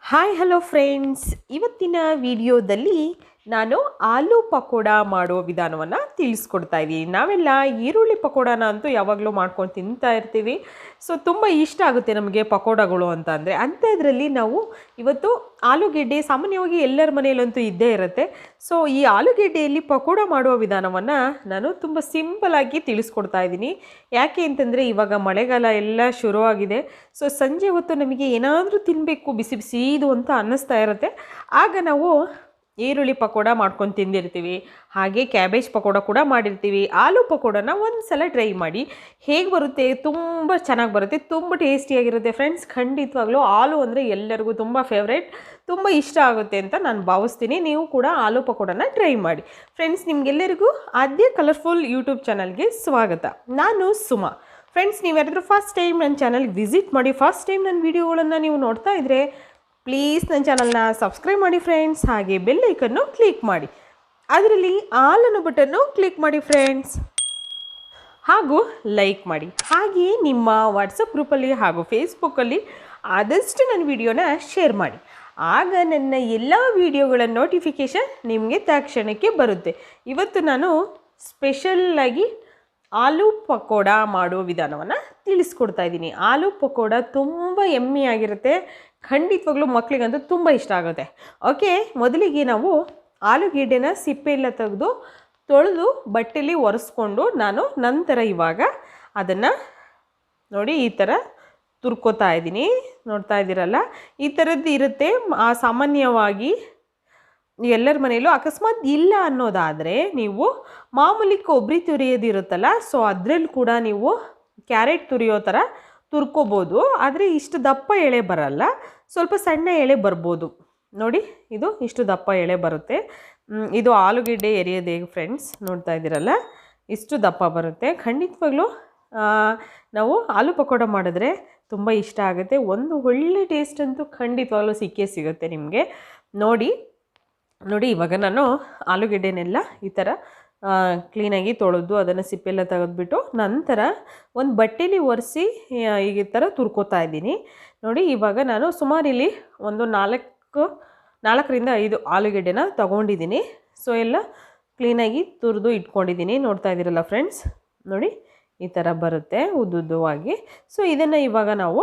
Hi hello friends, ಇವತ್ತಿನ ವಿಡಿಯೋದಲ್ಲಿ ನಾನು ಆಲೂ ಪಕೋಡ ಮಾಡೋ ವಿಧಾನವನ್ನು ತಿಳಿಸ್ಕೊಡ್ತಾ ಇದ್ದೀನಿ. ನಾವೆಲ್ಲ ಈರುಳ್ಳಿ ಪಕೋಡನ ಅಂತೂ ಯಾವಾಗಲೂ ಮಾಡ್ಕೊಂಡು ತಿಂತಾ ಇರ್ತೀವಿ. ಸೊ ತುಂಬ ಇಷ್ಟ ಆಗುತ್ತೆ ನಮಗೆ ಪಕೋಡಗಳು ಅಂತ ಅಂದರೆ. ಅಂಥದ್ರಲ್ಲಿ ನಾವು ಇವತ್ತು ಆಲೂಗೆಡ್ಡೆ ಸಾಮಾನ್ಯವಾಗಿ ಎಲ್ಲರ ಮನೆಯಲ್ಲಂತೂ ಇದ್ದೇ ಇರುತ್ತೆ. ಸೊ ಈ ಆಲೂಗೆಡ್ಡೆಯಲ್ಲಿ ಪಕೋಡ ಮಾಡುವ ವಿಧಾನವನ್ನು ನಾನು ತುಂಬ ಸಿಂಪಲಾಗಿ ತಿಳಿಸ್ಕೊಡ್ತಾ ಇದ್ದೀನಿ. ಯಾಕೆ ಅಂತಂದರೆ ಇವಾಗ ಮಳೆಗಾಲ ಎಲ್ಲ ಶುರುವಾಗಿದೆ. ಸೊ ಸಂಜೆ ಹೊತ್ತು ನಮಗೆ ಏನಾದರೂ ತಿನ್ನಬೇಕು ಬಿಸಿ ಬಿಸಿದು ಅಂತ ಅನ್ನಿಸ್ತಾ ಇರುತ್ತೆ. ಆಗ ನಾವು ಈರುಳ್ಳಿ ಪಕೋಡ ಮಾಡ್ಕೊಂಡು ತಿಂದಿರ್ತೀವಿ, ಹಾಗೆ ಕ್ಯಾಬೇಜ್ ಪಕೋಡ ಕೂಡ ಮಾಡಿರ್ತೀವಿ. ಆಲೂ ಪಕೋಡನ ಒಂದು ಸಲ ಟ್ರೈ ಮಾಡಿ, ಹೇಗೆ ಬರುತ್ತೆ, ತುಂಬ ಚೆನ್ನಾಗಿ ಬರುತ್ತೆ, ತುಂಬ ಟೇಸ್ಟಿಯಾಗಿರುತ್ತೆ ಫ್ರೆಂಡ್ಸ್. ಖಂಡಿತವಾಗ್ಲೂ ಆಲೂ ಅಂದರೆ ಎಲ್ಲರಿಗೂ ತುಂಬ ಫೇವ್ರೇಟ್, ತುಂಬ ಇಷ್ಟ ಆಗುತ್ತೆ ಅಂತ ನಾನು ಭಾವಿಸ್ತೀನಿ. ನೀವು ಕೂಡ ಆಲೂ ಪಕೋಡನ ಟ್ರೈ ಮಾಡಿ ಫ್ರೆಂಡ್ಸ್. ನಿಮಗೆಲ್ಲರಿಗೂ ಆದ್ಯ ಕಲರ್ಫುಲ್ ಯೂಟ್ಯೂಬ್ ಚಾನಲ್ಗೆ ಸ್ವಾಗತ. ನಾನು ಸುಮಾ. ಫ್ರೆಂಡ್ಸ್, ನೀವು ಯಾರಾದರೂ ಫಸ್ಟ್ ಟೈಮ್ ನನ್ನ ಚಾನಲ್ಗೆ ವಿಸಿಟ್ ಮಾಡಿ, ಫಸ್ಟ್ ಟೈಮ್ ನನ್ನ ವೀಡಿಯೋಗಳನ್ನು ನೀವು ನೋಡ್ತಾ ಇದ್ದರೆ ಪ್ಲೀಸ್ ನನ್ನ ಚಾನಲ್ನ ಸಬ್ಸ್ಕ್ರೈಬ್ ಮಾಡಿ ಫ್ರೆಂಡ್ಸ್. ಹಾಗೆ ಬೆಲ್ ಐಕನ್ನು ಕ್ಲಿಕ್ ಮಾಡಿ, ಅದರಲ್ಲಿ ಆಲ್ ಅನ್ನೋ ಬಟನ್ನು ಕ್ಲಿಕ್ ಮಾಡಿ ಫ್ರೆಂಡ್ಸ್. ಹಾಗೂ ಲೈಕ್ ಮಾಡಿ. ಹಾಗೆಯೇ ನಿಮ್ಮ ವಾಟ್ಸಪ್ ಗ್ರೂಪಲ್ಲಿ ಹಾಗೂ ಫೇಸ್ಬುಕ್ಕಲ್ಲಿ ಆದಷ್ಟು ನನ್ನ ವಿಡಿಯೋನ ಶೇರ್ ಮಾಡಿ. ಆಗ ನನ್ನ ಎಲ್ಲ ವಿಡಿಯೋಗಳ ನೋಟಿಫಿಕೇಷನ್ ನಿಮಗೆ ತಕ್ಷಣಕ್ಕೆ ಬರುತ್ತೆ. ಇವತ್ತು ನಾನು ಸ್ಪೆಷಲ್ಲಾಗಿ ಆಲೂ ಪಕೋಡ ಮಾಡುವ ವಿಧಾನವನ್ನು ತಿಳಿಸ್ಕೊಡ್ತಾ ಇದ್ದೀನಿ. ಆಲೂ ಪಕೋಡ ತುಂಬ ಯಮ್ಮಿಯಾಗಿರುತ್ತೆ. ಖಂಡಿತವಾಗ್ಲೂ ಮಕ್ಕಳಿಗಂತೂ ತುಂಬ ಇಷ್ಟ ಆಗುತ್ತೆ. ಓಕೆ, ಮೊದಲಿಗೆ ನಾವು ಆಲೂಗೆಡ್ಡೆನ ಸಿಪ್ಪೆಲ್ಲ ತೆಗೆದು ತೊಳೆದು ಬಟ್ಟೆಯಲ್ಲಿ ಒರೆಸ್ಕೊಂಡು ನಂತರ ಇವಾಗ ಅದನ್ನು ನೋಡಿ ಈ ಥರ ತುರ್ಕೋತಾ ಇದ್ದೀನಿ. ನೋಡ್ತಾ ಇದ್ದೀರಲ್ಲ, ಈ ಥರದ್ದು ಇರುತ್ತೆ. ಸಾಮಾನ್ಯವಾಗಿ ಎಲ್ಲರ ಮನೆಯಲ್ಲೂ ಅಕಸ್ಮಾತ್ ಇಲ್ಲ ಅನ್ನೋದಾದರೆ ನೀವು ಮಾಮೂಲಿ ಕೊಬ್ಬರಿ ತುರಿಯೋದಿರುತ್ತಲ್ಲ, ಸೊ ಅದರಲ್ಲಿ ಕೂಡ ನೀವು ಕ್ಯಾರೆಟ್ ತುರಿಯೋ ಥರ ತುರ್ಕೋಬೋದು. ಆದರೆ ಇಷ್ಟು ದಪ್ಪ ಎಳೆ ಬರಲ್ಲ, ಸ್ವಲ್ಪ ಸಣ್ಣ ಎಳೆ ಬರ್ಬೋದು. ನೋಡಿ, ಇದು ಇಷ್ಟು ದಪ್ಪ ಎಳೆ ಬರುತ್ತೆ. ಇದು ಆಲೂಗೆಡ್ಡೆ ಎರಿಯೋದು ಹೇಗೆ ಫ್ರೆಂಡ್ಸ್, ನೋಡ್ತಾ ಇದ್ದೀರಲ್ಲ, ಇಷ್ಟು ದಪ್ಪ ಬರುತ್ತೆ. ಖಂಡಿತವಾಗ್ಲೂ ನಾವು ಆಲೂ ಪಕೋಡ ಮಾಡಿದ್ರೆ ತುಂಬ ಇಷ್ಟ ಆಗುತ್ತೆ. ಒಂದು ಒಳ್ಳೆ ಟೇಸ್ಟ್ ಅಂತೂ ಖಂಡಿತವಾಗ್ಲೂ ಸಿಕ್ಕೇ ಸಿಗುತ್ತೆ ನಿಮಗೆ. ನೋಡಿ, ಇವಾಗ ನಾನು ಆಲೂಗೆಡ್ಡೆನೆಲ್ಲ ಈ ಥರ ಕ್ಲೀನಾಗಿ ತೊಳೆದು ಅದನ್ನು ಸಿಪ್ಪೆಲ್ಲ ತೆಗೆದುಬಿಟ್ಟು ನಂತರ ಒಂದು ಬಟ್ಟೆಲಿ ಒರೆಸಿ ಈ ಥರ ತುರ್ಕೋತಾ ಇದ್ದೀನಿ. ನೋಡಿ, ಇವಾಗ ನಾನು ಸುಮಾರು ಇಲ್ಲಿ ಒಂದು 4ರಿಂದ 5 ಆಲೂಗೆಡ್ಡೆನ ತೊಗೊಂಡಿದ್ದೀನಿ. ಸೊ ಎಲ್ಲ ಕ್ಲೀನಾಗಿ ತುರಿದು ಇಟ್ಕೊಂಡಿದ್ದೀನಿ. ನೋಡ್ತಾ ಇದ್ದೀರಲ್ಲ ಫ್ರೆಂಡ್ಸ್, ನೋಡಿ ಈ ಥರ ಬರುತ್ತೆ ಉದ್ದುದ್ದವಾಗಿ. ಸೊ ಇದನ್ನು ಇವಾಗ ನಾವು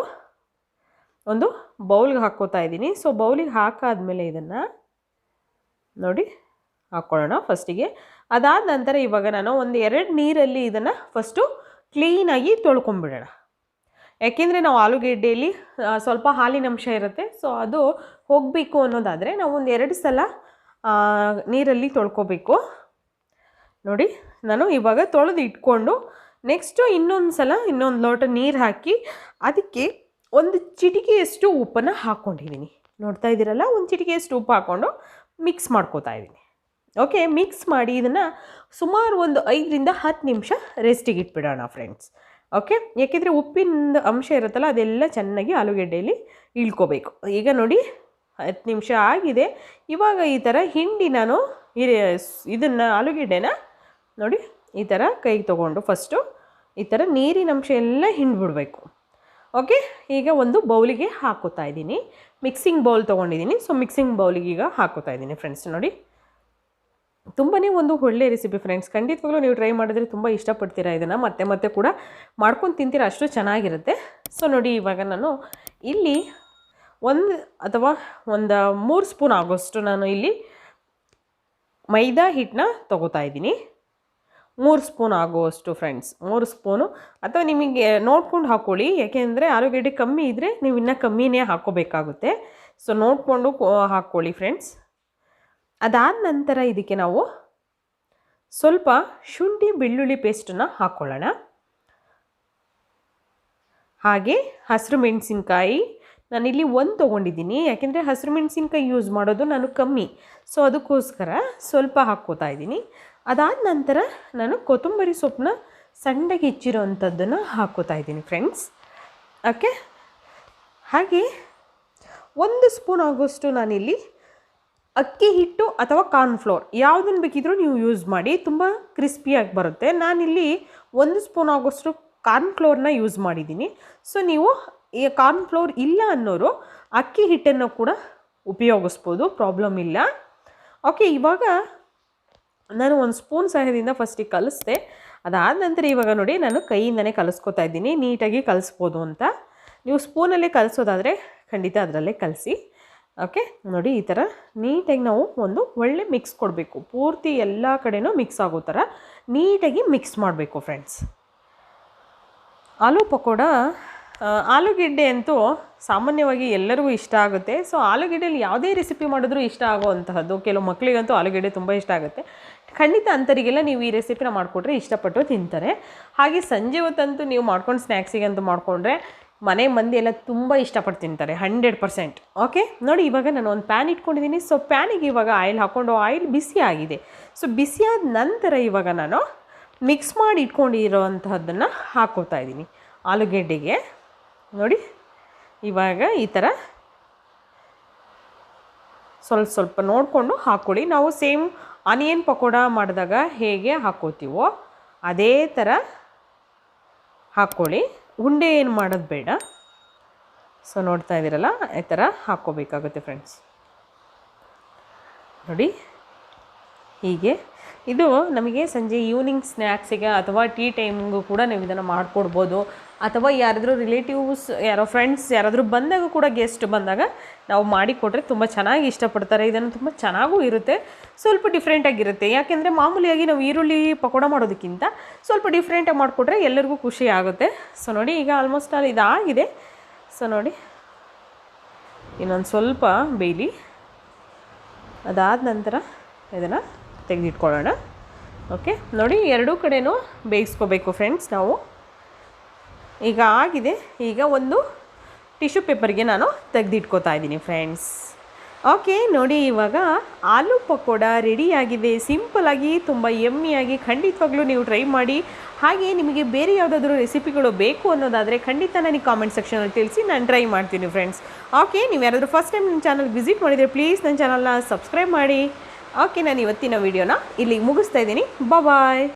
ಒಂದು ಬೌಲ್ಗೆ ಹಾಕ್ಕೋತಾ ಇದ್ದೀನಿ. ಸೊ ಬೌಲಿಗೆ ಹಾಕಾದ್ಮೇಲೆ ಇದನ್ನು ನೋಡಿ ಹಾಕ್ಕೊಳ್ಳೋಣ ಫಸ್ಟಿಗೆ. ಅದಾದ ನಂತರ ಇವಾಗ ನಾನು ಒಂದು 2 ನೀರಲ್ಲಿ ಇದನ್ನು ಫಸ್ಟು ಕ್ಲೀನಾಗಿ ತೊಳ್ಕೊಂಬಿಡೋಣ. ಯಾಕೆಂದರೆ ನಾವು ಆಲೂಗೆಡ್ಡೆಯಲ್ಲಿ ಸ್ವಲ್ಪ ಹಾಲಿನ ಅಂಶ ಇರುತ್ತೆ. ಸೊ ಅದು ಹೋಗಬೇಕು ಅನ್ನೋದಾದರೆ ನಾವು ಒಂದು 2 ಸಲ ನೀರಲ್ಲಿ ತೊಳ್ಕೊಬೇಕು. ನೋಡಿ, ನಾನು ಇವಾಗ ತೊಳೆದು ಇಟ್ಕೊಂಡು ನೆಕ್ಸ್ಟು ಇನ್ನೊಂದು ಲೋಟ ನೀರು ಹಾಕಿ ಅದಕ್ಕೆ ಒಂದು ಚಿಟಿಕೆಯಷ್ಟು ಉಪ್ಪನ್ನು ಹಾಕ್ಕೊಂಡಿದ್ದೀನಿ. ನೋಡ್ತಾ ಇದ್ದೀರಲ್ಲ, ಒಂದು ಚಿಟಿಕೆಯಷ್ಟು ಉಪ್ಪು ಹಾಕ್ಕೊಂಡು ಮಿಕ್ಸ್ ಮಾಡ್ಕೋತಾ ಇದ್ದೀನಿ. ಓಕೆ, ಮಿಕ್ಸ್ ಮಾಡಿ ಇದನ್ನು ಸುಮಾರು ಒಂದು 5ರಿಂದ 10 ನಿಮಿಷ ರೆಸ್ಟಿಗೆ ಇಟ್ಬಿಡೋಣ ಫ್ರೆಂಡ್ಸ್. ಓಕೆ, ಯಾಕೆಂದರೆ ಉಪ್ಪಿನ ಅಂಶ ಇರುತ್ತಲ್ಲ ಅದೆಲ್ಲ ಚೆನ್ನಾಗಿ ಆಲೂಗೆಡ್ಡೆಯಲ್ಲಿ ಇಳ್ಕೋಬೇಕು. ಈಗ ನೋಡಿ 10 ನಿಮಿಷ ಆಗಿದೆ. ಇವಾಗ ಈ ಥರ ಹಿಂಡಿ ನಾನು ಇದನ್ನು ಆಲೂಗೆಡ್ಡೆನ ನೋಡಿ ಈ ಥರ ಕೈಗೆ ತೊಗೊಂಡು ಫಸ್ಟು ಈ ಥರ ನೀರಿನ ಅಂಶ ಎಲ್ಲ ಹಿಂಡ್ಬಿಡ್ಬೇಕು. ಓಕೆ, ಈಗ ಒಂದು ಬೌಲಿಗೆ ಹಾಕೋತಾ ಇದ್ದೀನಿ. ಮಿಕ್ಸಿಂಗ್ ಬೌಲ್ ತೊಗೊಂಡಿದ್ದೀನಿ. ಸೊ ಮಿಕ್ಸಿಂಗ್ ಬೌಲಿಗೆ ಈಗ ಹಾಕೋತಾ ಇದ್ದೀನಿ ಫ್ರೆಂಡ್ಸ್. ನೋಡಿ, ತುಂಬಾ ಒಂದು ಒಳ್ಳೆ ರೆಸಿಪಿ ಫ್ರೆಂಡ್ಸ್. ಖಂಡಿತವಾಗ್ಲೂ ನೀವು ಟ್ರೈ ಮಾಡಿದ್ರೆ ತುಂಬ ಇಷ್ಟಪಡ್ತೀರಾ. ಇದನ್ನು ಮತ್ತೆ ಕೂಡ ಮಾಡ್ಕೊಂಡು ತಿಂತೀರಾ, ಅಷ್ಟು ಚೆನ್ನಾಗಿರುತ್ತೆ. ಸೊ ನೋಡಿ, ಇವಾಗ ನಾನು ಇಲ್ಲಿ 1 ಅಥವಾ 3 ಸ್ಪೂನ್ ಆಗೋಷ್ಟು ನಾನು ಇಲ್ಲಿ ಮೈದಾ ಹಿಟ್ಟನ್ನ ತೊಗೋತಾ ಇದ್ದೀನಿ. 3 ಸ್ಪೂನ್ ಆಗುವಷ್ಟು ಫ್ರೆಂಡ್ಸ್, 3 ಸ್ಪೂನು ಅಥವಾ ನಿಮಗೆ ನೋಡ್ಕೊಂಡು ಹಾಕ್ಕೊಳ್ಳಿ. ಯಾಕೆಂದರೆ ಆಲೂಗೆಡ್ಡೆ ಕಮ್ಮಿ ಇದ್ದರೆ ನೀವು ಇನ್ನೂ ಕಮ್ಮಿನೇ ಹಾಕ್ಕೋಬೇಕಾಗುತ್ತೆ. ಸೊ ನೋಡಿಕೊಂಡು ಹಾಕ್ಕೊಳ್ಳಿ ಫ್ರೆಂಡ್ಸ್. ಅದಾದ ನಂತರ ಇದಕ್ಕೆ ನಾವು ಸ್ವಲ್ಪ ಶುಂಠಿ ಬೆಳ್ಳುಳ್ಳಿ ಪೇಸ್ಟನ್ನು ಹಾಕ್ಕೊಳ್ಳೋಣ. ಹಾಗೆ ಹಸಿರು ಮೆಣಸಿನ್ಕಾಯಿ ನಾನಿಲ್ಲಿ 1 ತೊಗೊಂಡಿದ್ದೀನಿ. ಯಾಕೆಂದರೆ ಹಸಿರು ಮೆಣಸಿನ್ಕಾಯಿ ಯೂಸ್ ಮಾಡೋದು ನಾನು ಕಮ್ಮಿ, ಸೊ ಅದಕ್ಕೋಸ್ಕರ ಸ್ವಲ್ಪ ಹಾಕ್ಕೋತಾ ಇದ್ದೀನಿ. ಅದಾದ ನಂತರ ನಾನು ಕೊತ್ತಂಬರಿ ಸೊಪ್ಪನ್ನ ಸಣ್ಣಗೆ ಹೆಚ್ಚಿರೋ ಅಂಥದ್ದನ್ನು ಹಾಕ್ಕೋತಾ ಇದ್ದೀನಿ ಫ್ರೆಂಡ್ಸ್. ಓಕೆ, ಹಾಗೆ 1 ಸ್ಪೂನ್ ಆಗೋಷ್ಟು ನಾನಿಲ್ಲಿ ಅಕ್ಕಿ ಹಿಟ್ಟು ಅಥವಾ ಕಾರ್ನ್ಫ್ಲೋರ್ ಯಾವುದನ್ನು ಬೇಕಿದ್ರೂ ನೀವು ಯೂಸ್ ಮಾಡಿ, ತುಂಬ ಕ್ರಿಸ್ಪಿಯಾಗಿ ಬರುತ್ತೆ. ನಾನಿಲ್ಲಿ 1 ಸ್ಪೂನ್ ಆಗೋಷ್ಟು ಕಾರ್ನ್ಫ್ಲೋರ್ನ ಯೂಸ್ ಮಾಡಿದ್ದೀನಿ. ಸೊ ನೀವು ಈ ಕಾರ್ನ್ಫ್ಲೋರ್ ಇಲ್ಲ ಅನ್ನೋರು ಅಕ್ಕಿ ಹಿಟ್ಟನ್ನು ಕೂಡ ಉಪಯೋಗಿಸ್ಬೋದು, ಪ್ರಾಬ್ಲಮ್ ಇಲ್ಲ. ಓಕೆ, ಇವಾಗ ನಾನು ಒಂದು ಸ್ಪೂನ್ ಸಹಾಯದಿಂದ ಫಸ್ಟಿಗೆ ಕಲಿಸ್ದೆ. ಅದಾದ ನಂತರ ಇವಾಗ ನೋಡಿ ನಾನು ಕೈಯಿಂದನೇ ಕಲಿಸ್ಕೊತಾ ಇದ್ದೀನಿ. ನೀಟಾಗಿ ಕಲಿಸ್ಬೋದು ಅಂತ. ನೀವು ಸ್ಪೂನಲ್ಲೇ ಕಲಿಸೋದಾದರೆ ಖಂಡಿತ ಅದರಲ್ಲೇ ಕಲಿಸಿ. ಓಕೆ, ನೋಡಿ ಈ ಥರ ನೀಟಾಗಿ ನಾವು ಒಂದು ಒಳ್ಳೆ ಮಿಕ್ಸ್ ಕೊಡಬೇಕು. ಪೂರ್ತಿ ಎಲ್ಲ ಕಡೆನೂ ಮಿಕ್ಸ್ ಆಗೋ ಥರ ನೀಟಾಗಿ ಮಿಕ್ಸ್ ಮಾಡಬೇಕು ಫ್ರೆಂಡ್ಸ್. ಆಲೂ ಪಕೋಡ, ಆಲೂಗೆಡ್ಡೆ ಅಂತೂ ಸಾಮಾನ್ಯವಾಗಿ ಎಲ್ಲರಿಗೂ ಇಷ್ಟ ಆಗುತ್ತೆ. ಸೊ ಆಲೂಗೆಡ್ಡೆಯಲ್ಲಿ ಯಾವುದೇ ರೆಸಿಪಿ ಮಾಡಿದ್ರೂ ಇಷ್ಟ ಆಗೋವಂತಹದ್ದು. ಕೆಲವು ಮಕ್ಕಳಿಗಂತೂ ಆಲೂಗೆಡ್ಡೆ ತುಂಬ ಇಷ್ಟ ಆಗುತ್ತೆ. ಖಂಡಿತ ಅಂಥವರಿಗೆಲ್ಲ ನೀವು ಈ ರೆಸಿಪಿನ ಮಾಡಿಕೊಟ್ರೆ ಇಷ್ಟಪಟ್ಟು ತಿಂತಾರೆ. ಹಾಗೆ ಸಂಜೆ ಹೊತ್ತಂತೂ ನೀವು ಮಾಡ್ಕೊಂಡು ಸ್ನ್ಯಾಕ್ಸಿಗಂತೂ ಮಾಡಿಕೊಂಡ್ರೆ ಮನೆ ಮಂದಿ ಎಲ್ಲ ತುಂಬ ಇಷ್ಟಪಟ್ಟು ತಿಂತಾರೆ 100%. ಓಕೆ, ನೋಡಿ ಇವಾಗ ನಾನು ಒಂದು ಪ್ಯಾನ್ ಇಟ್ಕೊಂಡಿದ್ದೀನಿ. ಸೊ ಪ್ಯಾನಿಗೆ ಇವಾಗ ಆಯಿಲ್ ಹಾಕ್ಕೊಂಡು ಆಯಿಲ್ ಬಿಸಿ ಆಗಿದೆ. ಸೊ ಬಿಸಿಯಾದ ನಂತರ ಇವಾಗ ನಾನು ಮಿಕ್ಸ್ ಮಾಡಿ ಇಟ್ಕೊಂಡಿರೋವಂತಹದ್ದನ್ನು ಹಾಕ್ಕೋತಾ ಇದ್ದೀನಿ ಆಲೂಗೆಡ್ಡೆಗೆ. ನೋಡಿ ಇವಾಗ ಈ ಥರ ಸ್ವಲ್ಪ ಸ್ವಲ್ಪ ನೋಡಿಕೊಂಡು ಹಾಕ್ಕೊಳ್ಳಿ. ನಾವು ಸೇಮ್ ಆನಿಯನ್ ಪಕೋಡ ಮಾಡಿದಾಗ ಹೇಗೆ ಹಾಕ್ಕೋತೀವೋ ಅದೇ ಥರ ಹಾಕ್ಕೊಳ್ಳಿ. ಉಂಡೆ ಏನು ಮಾಡೋದು ಬೇಡ. ಸೊ ನೋಡ್ತಾ ಇದ್ದೀರಲ್ಲ, ಈ ಥರ ಹಾಕ್ಕೋಬೇಕಾಗುತ್ತೆ ಫ್ರೆಂಡ್ಸ್. ನೋಡಿ ಹೀಗೆ ಇದು ನಮಗೆ ಸಂಜೆ ಈವ್ನಿಂಗ್ ಸ್ನ್ಯಾಕ್ಸಿಗೆ ಅಥವಾ ಟೀ ಟೈಮ್ಗೂ ಕೂಡ ನೀವು ಇದನ್ನು ಮಾಡಿಕೊಡ್ಬೋದು. ಅಥವಾ ಯಾರಾದರೂ ರಿಲೇಟಿವ್ಸ್, ಯಾರೋ ಫ್ರೆಂಡ್ಸ್ ಯಾರಾದರೂ ಬಂದಾಗ ಕೂಡ, ಗೆಸ್ಟ್ ಬಂದಾಗ ನಾವು ಮಾಡಿಕೊಟ್ರೆ ತುಂಬ ಚೆನ್ನಾಗಿ ಇಷ್ಟಪಡ್ತಾರೆ. ಇದನ್ನು ತುಂಬ ಚೆನ್ನಾಗೂ ಇರುತ್ತೆ, ಸ್ವಲ್ಪ ಡಿಫ್ರೆಂಟಾಗಿರುತ್ತೆ. ಯಾಕೆಂದರೆ ಮಾಮೂಲಿಯಾಗಿ ನಾವು ಈರುಳ್ಳಿ ಪಕೋಡ ಮಾಡೋದಕ್ಕಿಂತ ಸ್ವಲ್ಪ ಡಿಫ್ರೆಂಟಾಗಿ ಮಾಡಿಕೊಟ್ರೆ ಎಲ್ಲರಿಗೂ ಖುಷಿ ಆಗುತ್ತೆ. ಸೊ ನೋಡಿ ಈಗ ಆಲ್ಮೋಸ್ಟ್ ಅಲ್ಲಿ ಇದಾಗಿದೆ. ಸೊ ನೋಡಿ ಇನ್ನೊಂದು ಸ್ವಲ್ಪ ಬೇಯಲಿ. ಅದಾದ ನಂತರ ಇದನ್ನು ತೆಗೆದಿಟ್ಕೊಳ್ಳೋಣ. ಓಕೆ, ನೋಡಿ ಎರಡೂ ಕಡೆನೂ ಬೇಯಿಸ್ಕೋಬೇಕು ಫ್ರೆಂಡ್ಸ್ ನಾವು. ಈಗ ಆಗಿದೆ. ಈಗ ಒಂದು ಟಿಶ್ಯೂ ಪೇಪರ್ಗೆ ನಾನು ತೆಗೆದಿಟ್ಕೋತಾ ಇದ್ದೀನಿ ಫ್ರೆಂಡ್ಸ್. ಓಕೆ, ನೋಡಿ ಇವಾಗ ಆಲೂ ಪಕೋಡ ರೆಡಿಯಾಗಿದೆ. ಸಿಂಪಲಾಗಿ ತುಂಬ ಯಮ್ಮಿಯಾಗಿ. ಖಂಡಿತವಾಗ್ಲೂ ನೀವು ಟ್ರೈ ಮಾಡಿ. ಹಾಗೆ ನಿಮಗೆ ಬೇರೆ ಯಾವುದಾದ್ರೂ ರೆಸಿಪಿಗಳು ಬೇಕು ಅನ್ನೋದಾದರೆ ಖಂಡಿತ ನನಗೆ ಕಾಮೆಂಟ್ ಸೆಕ್ಷನಲ್ಲಿ ತಿಳಿಸಿ, ನಾನು ಟ್ರೈ ಮಾಡ್ತೀನಿ ಫ್ರೆಂಡ್ಸ್. ಓಕೆ, ನೀವು ಯಾರಾದರೂ ಫಸ್ಟ್ ಟೈಮ್ ನನ್ನ ಚಾನಲ್ ವಿಸಿಟ್ ಮಾಡಿದರೆ ಪ್ಲೀಸ್ ನನ್ನ ಚಾನಲ್ನ ಸಬ್ಸ್ಕ್ರೈಬ್ ಮಾಡಿ. ಓಕೆ, ನಾನು ಇವತ್ತಿನ ವಿಡಿಯೋನ ಇಲ್ಲಿಗೆ ಮುಗಿಸ್ತಾ ಇದ್ದೀನಿ. ಬಾಯ್.